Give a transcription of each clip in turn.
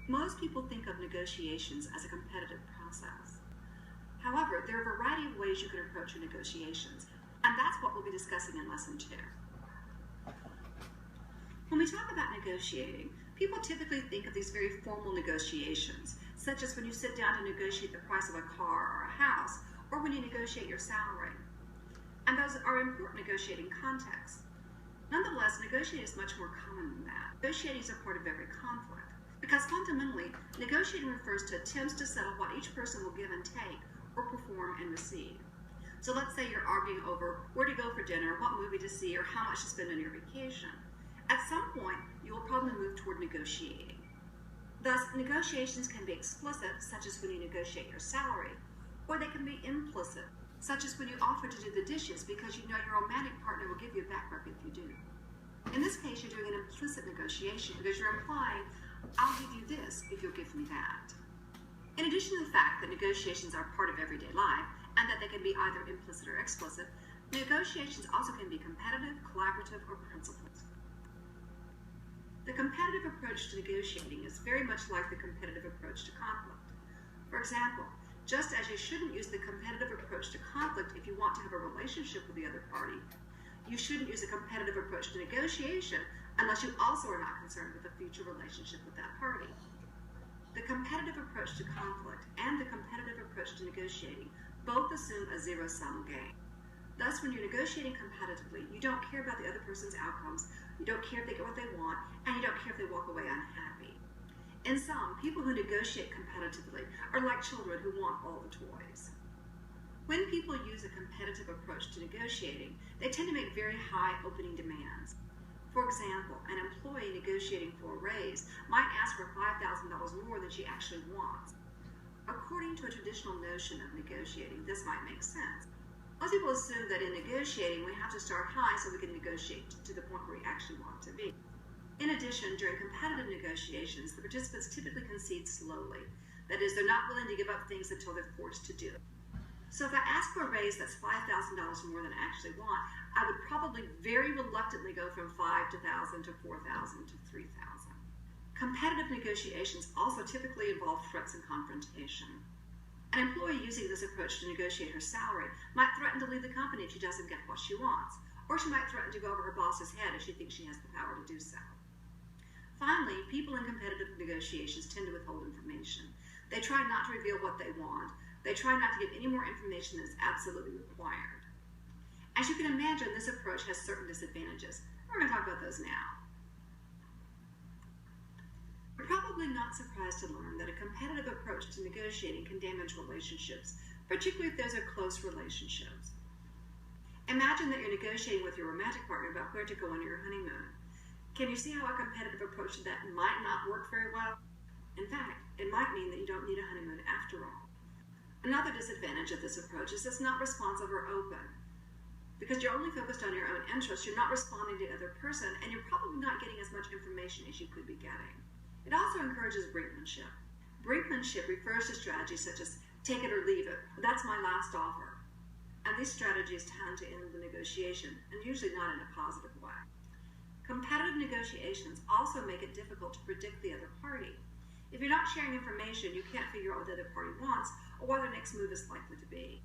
Most people think of negotiations as a competitive process. However, there are a variety of ways you can approach your negotiations, and that's what we'll be discussing in Lesson 2. When we talk about negotiating, people typically think of these very formal negotiations, such as when you sit down to negotiate the price of a car or a house, or when you negotiate your salary. And those are important negotiating contexts. Nonetheless, negotiating is much more common than that. Negotiating is a part of every conflict, because fundamentally, negotiating refers to attempts to settle what each person will give and take, or perform and receive. So let's say you're arguing over where to go for dinner, what movie to see, or how much to spend on your vacation. At some point, you will probably move toward negotiating. Thus, negotiations can be explicit, such as when you negotiate your salary, or they can be implicit, such as when you offer to do the dishes because you know your romantic partner will give you a back rub if you do. In this case, you're doing an implicit negotiation because you're implying, I'll give you this if you'll give me that. In addition to the fact that negotiations are part of everyday life and that they can be either implicit or explicit, negotiations also can be competitive, collaborative, or principled. The competitive approach to negotiating is very much like the competitive approach to conflict. For example, just as you shouldn't use the competitive approach to conflict if you want to have a relationship with the other party, you shouldn't use a competitive approach to negotiation unless you also are not concerned with a future relationship with that party. The competitive approach to conflict and the competitive approach to negotiating both assume a zero-sum game. Thus, when you're negotiating competitively, you don't care about the other person's outcomes, you don't care if they get what they want, and you don't care if they walk away unhappy. In sum, people who negotiate competitively are like children who want all the toys. When people use a competitive approach to negotiating, they tend to make very high opening demands. For example, an employee negotiating for a raise might ask for $5,000 more than she actually wants. According to a traditional notion of negotiating, this might make sense. Most people assume that in negotiating, we have to start high so we can negotiate to the point where we actually want to be. In addition, during competitive negotiations, the participants typically concede slowly. That is, they're not willing to give up things until they're forced to do it. So if I ask for a raise that's $5,000 more than I actually want, I would probably very reluctantly go from $5,000 to $1,000 to $4,000 to $3,000. Competitive negotiations also typically involve threats and confrontation. An employee using this approach to negotiate her salary might threaten to leave the company if she doesn't get what she wants, or she might threaten to go over her boss's head if she thinks she has the power to do so. Finally, people in competitive negotiations tend to withhold information. They try not to reveal what they want. They try not to give any more information than is absolutely required. As you can imagine, this approach has certain disadvantages. We're going to talk about those now. You're probably not surprised to learn that a competitive approach to negotiating can damage relationships, particularly if those are close relationships. Imagine that you're negotiating with your romantic partner about where to go on your honeymoon. Can you see how a competitive approach to that might not work very well? In fact, it might mean that you don't need a honeymoon after all. Another disadvantage of this approach is it's not responsive or open. Because you're only focused on your own interests, you're not responding to the other person, and you're probably not getting as much information as you could be getting. It also encourages brinkmanship. Brinkmanship refers to strategies such as take it or leave it, or that's my last offer. And these strategies tend to end the negotiation, and usually not in a positive way. Competitive negotiations also make it difficult to predict the other party. If you're not sharing information, you can't figure out what the other party wants or what their next move is likely to be.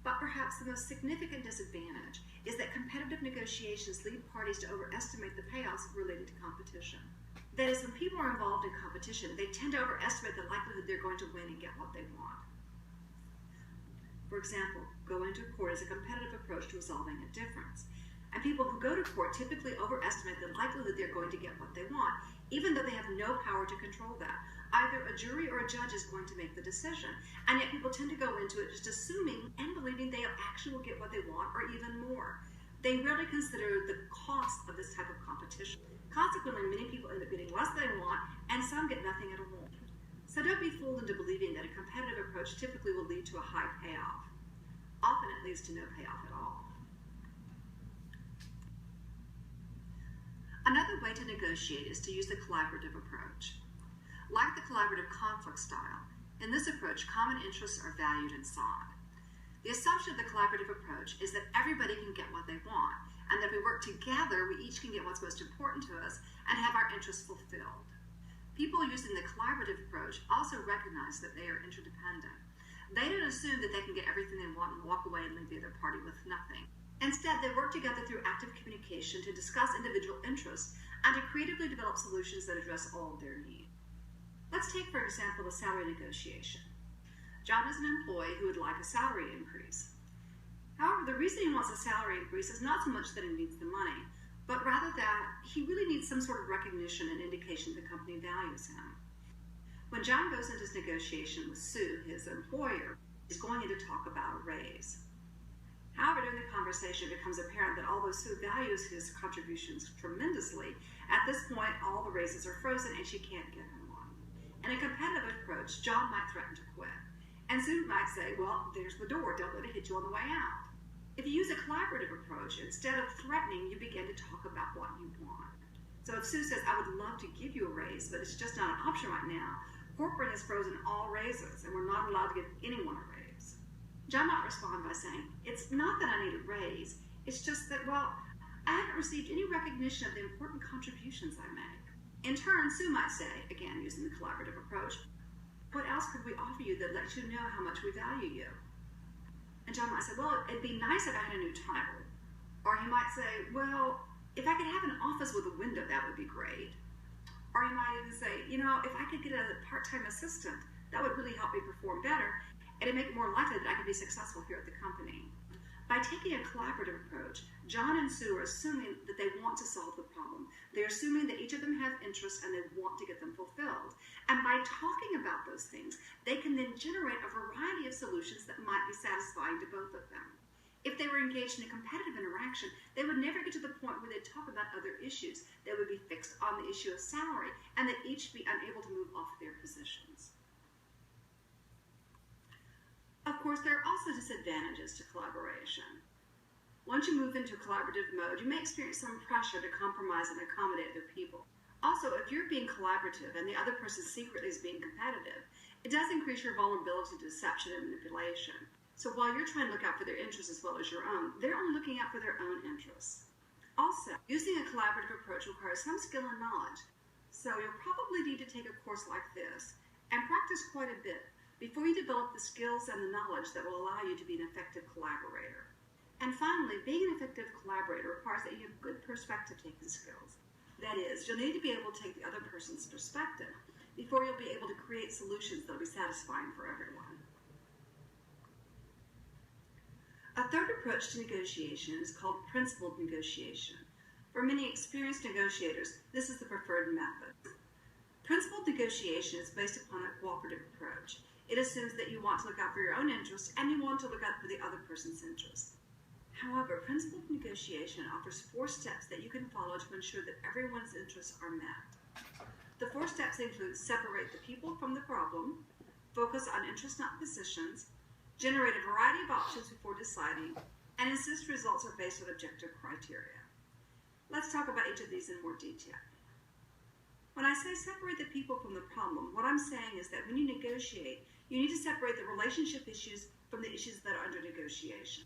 But perhaps the most significant disadvantage is that competitive negotiations lead parties to overestimate the payoffs related to competition. That is, when people are involved in competition, they tend to overestimate the likelihood they're going to win and get what they want. For example, going to court is a competitive approach to resolving a difference. And people who go to court typically overestimate the likelihood they're going to get what they want, even though they have no power to control that. Either a jury or a judge is going to make the decision, and yet people tend to go into it just assuming and believing they actually will get what they want or even more. They rarely consider the cost of this type of competition. Consequently, many people end up getting less than they want, and some get nothing at all. So don't be fooled into believing that a competitive approach typically will lead to a high payoff. Often it leads to no payoff at all. Another way to negotiate is to use the collaborative approach. Like the collaborative conflict style, in this approach, common interests are valued and sought. The assumption of the collaborative approach is that everybody can get what they want, and that if we work together, we each can get what's most important to us and have our interests fulfilled. People using the collaborative approach also recognize that they are interdependent. They don't assume that they can get everything they want and walk away and leave the other party with nothing. Instead, they work together through active communication to discuss individual interests and to creatively develop solutions that address all of their needs. Let's take, for example, a salary negotiation. John is an employee who would like a salary increase. However, the reason he wants a salary increase is not so much that he needs the money, but rather that he really needs some sort of recognition and indication the company values him. When John goes into his negotiation with Sue, his employer, he's going in to talk about a raise. However, during the conversation, it becomes apparent that although Sue values his contributions tremendously, at this point, all the raises are frozen and she can't get him one. In a competitive approach, John might threaten to quit. And Sue might say, well, there's the door, don't let it hit you on the way out. If you use a collaborative approach, instead of threatening, you begin to talk about what you want. So if Sue says, I would love to give you a raise, but it's just not an option right now, corporate has frozen all raises, and we're not allowed to give anyone a raise. John might respond by saying, it's not that I need a raise, it's just that, well, I haven't received any recognition of the important contributions I make. In turn, Sue might say, again using the collaborative approach, what else could we offer you that lets you know how much we value you? And John might say, well, it'd be nice if I had a new title. Or he might say, well, if I could have an office with a window, that would be great. Or he might even say, you know, if I could get a part-time assistant, that would really help me perform better, and it'd make it more likely that I could be successful here at the company. By taking a collaborative approach, John and Sue are assuming that they want to solve the problem. They're assuming that each of them have interests and they want to get them fulfilled. And by talking about those things, they can then generate a variety of solutions that might be satisfying to both of them. If they were engaged in a competitive interaction, they would never get to the point where they'd talk about other issues. They would be fixed on the issue of salary, and they'd each be unable to move off their positions. Of course, there are also disadvantages to collaboration. Once you move into collaborative mode, you may experience some pressure to compromise and accommodate other people. Also, if you're being collaborative and the other person secretly is being competitive, it does increase your vulnerability to deception and manipulation. So while you're trying to look out for their interests as well as your own, they're only looking out for their own interests. Also, using a collaborative approach requires some skill and knowledge. So you'll probably need to take a course like this and practice quite a bit before you develop the skills and the knowledge that will allow you to be an effective collaborator. And finally, being an effective collaborator requires that you have good perspective-taking skills. That is, you'll need to be able to take the other person's perspective before you'll be able to create solutions that will be satisfying for everyone. A third approach to negotiation is called principled negotiation. For many experienced negotiators, this is the preferred method. Principled negotiation is based upon a cooperative approach. It assumes that you want to look out for your own interests and you want to look out for the other person's interests. However, principled negotiation offers 4 steps that you can follow to ensure that everyone's interests are met. The 4 steps include separate the people from the problem, focus on interests not positions, generate a variety of options before deciding, and insist results are based on objective criteria. Let's talk about each of these in more detail. When I say separate the people from the problem, what I'm saying is that when you negotiate, you need to separate the relationship issues from the issues that are under negotiation.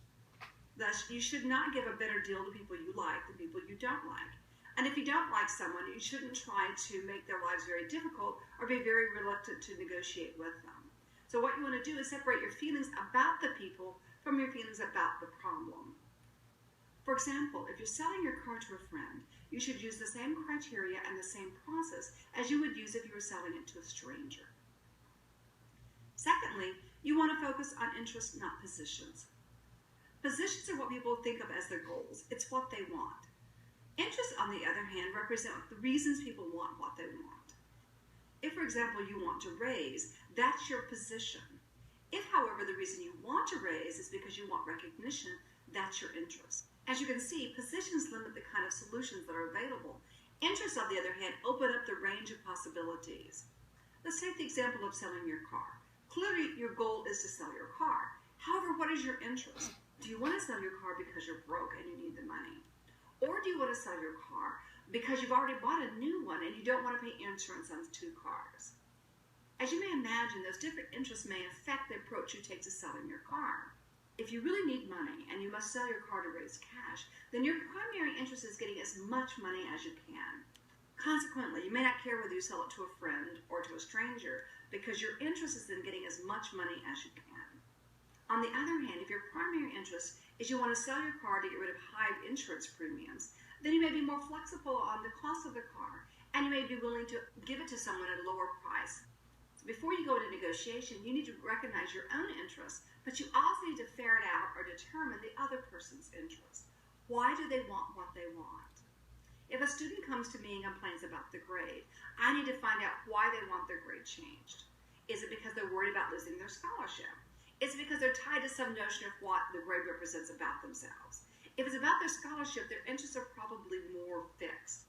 Thus, you should not give a better deal to people you like than people you don't like. And if you don't like someone, you shouldn't try to make their lives very difficult or be very reluctant to negotiate with them. So what you want to do is separate your feelings about the people from your feelings about the problem. For example, if you're selling your car to a friend, you should use the same criteria and the same process as you would use if you were selling it to a stranger. Secondly, you want to focus on interests, not positions. Positions are what people think of as their goals. It's what they want. Interests, on the other hand, represent the reasons people want what they want. If, for example, you want to raise, that's your position. If, however, the reason you want to raise is because you want recognition, that's your interest. As you can see, positions limit the kind of solutions that are available. Interests, on the other hand, open up the range of possibilities. Let's take the example of selling your car. Clearly, your goal is to sell your car. However, what is your interest? Do you want to sell your car because you're broke and you need the money? Or do you want to sell your car because you've already bought a new one and you don't want to pay insurance on 2 cars? As you may imagine, those different interests may affect the approach you take to selling your car. If you really need money and you must sell your car to raise cash, then your primary interest is getting as much money as you can. Consequently, you may not care whether you sell it to a friend or to a stranger because your interest is in getting as much money as you can. On the other hand, if your primary interest is you want to sell your car to get rid of high insurance premiums, then you may be more flexible on the cost of the car, and you may be willing to give it to someone at a lower price. Before you go into negotiation, you need to recognize your own interests, but you also need to ferret out or determine the other person's interests. Why do they want what they want? If a student comes to me and complains about the grade, I need to find out why they want their grade changed. Is it because they're worried about losing their scholarship? Is it because they're tied to some notion of what the grade represents about themselves? If it's about their scholarship, their interests are probably more fixed.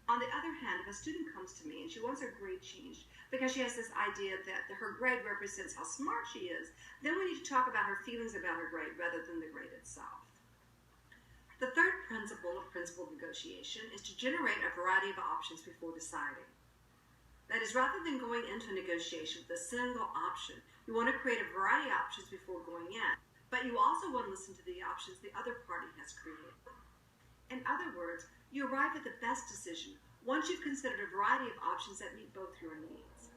On the other hand, if a student comes to me and she wants her grade changed because she has this idea that her grade represents how smart she is, then we need to talk about her feelings about her grade rather than the grade itself. The third principle of principled negotiation is to generate a variety of options before deciding. That is, rather than going into a negotiation with a single option, you want to create a variety of options before going in, but you also want to listen to the options the other party has created. In other words, you arrive at the best decision once you've considered a variety of options that meet both your needs.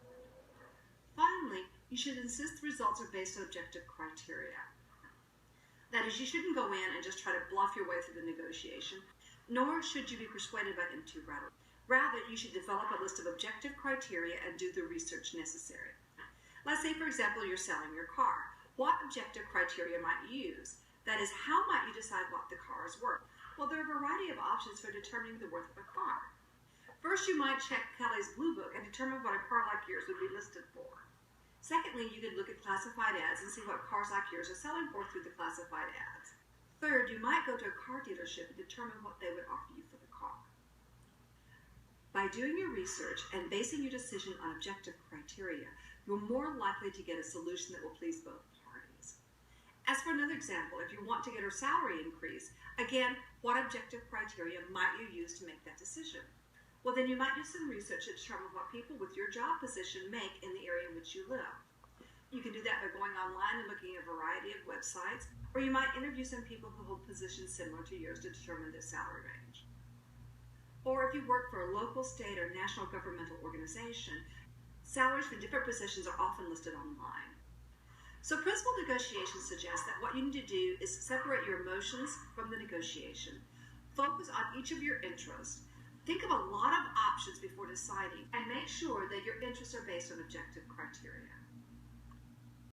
Finally, you should insist the results are based on objective criteria. That is, you shouldn't go in and just try to bluff your way through the negotiation, nor should you be persuaded by them too readily. Rather, you should develop a list of objective criteria and do the research necessary. Let's say, for example, you're selling your car. What objective criteria might you use? That is, how might you decide what the car is worth? Well, there are a variety of options for determining the worth of a car. First, you might check Kelley's Blue Book and determine what a car like yours would be listed for. Secondly, you could look at classified ads and see what cars like yours are selling for through the classified ads. Third, you might go to a car dealership and determine what they would offer you for the car. By doing your research and basing your decision on objective criteria, you're more likely to get a solution that will please both parties. As for another example, if you want to get her salary increase, again, what objective criteria might you use to make that decision? Well, then you might do some research to determine what people with your job position make in the area in which you live. You can do that by going online and looking at a variety of websites, or you might interview some people who hold positions similar to yours to determine their salary range. Or if you work for a local, state, or national governmental organization, salaries for different positions are often listed online. So principled negotiation suggests that what you need to do is separate your emotions from the negotiation, focus on each of your interests, think of a lot of options before deciding, and make sure that your interests are based on objective criteria.